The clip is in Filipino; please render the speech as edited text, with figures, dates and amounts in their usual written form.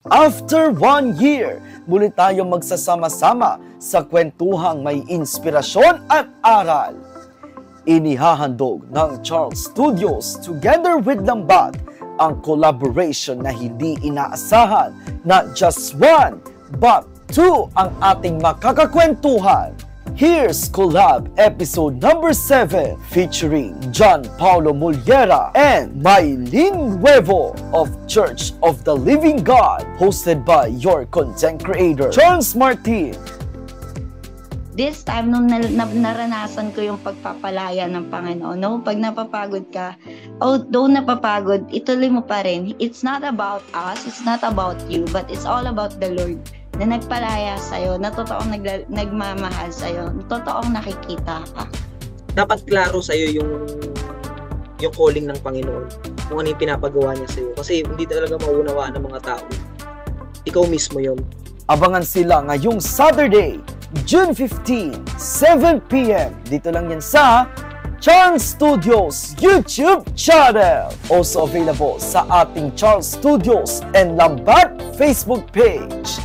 After 1 year, muli tayong magsasama-sama sa kwentuhang may inspirasyon at aral. Inihahandog ng Charles Studios together with Lambat ang collaboration na hindi inaasahan. Not just 1, but 2 ang ating makakakwentuhan. Here's Collab episode number 7 featuring John Paulo Muliera and Maylin Nuevo of Church of the Living God, hosted by your content creator, Charles Martin. This time, nung naranasan ko yung pagpapalaya ng Panginoon, no? Pag napapagod ka, although napapagod, ituloy mo pa rin. It's not about us, it's not about you, but it's all about the Lord na nagpalaya sa'yo, na totoong nagmamahal sa'yo, na totoong nakikita ka. Dapat klaro sa'yo yung calling ng Panginoon, kung ano yung pinapagawa niya sa'yo. Kasi hindi talaga maunawaan ng mga tao. Ikaw mismo yun. Abangan sila ngayong Saturday, June 15, 7 p.m. Dito lang yan sa Charles Studios YouTube channel. Also available sa ating Charles Studios and Lambat Facebook page.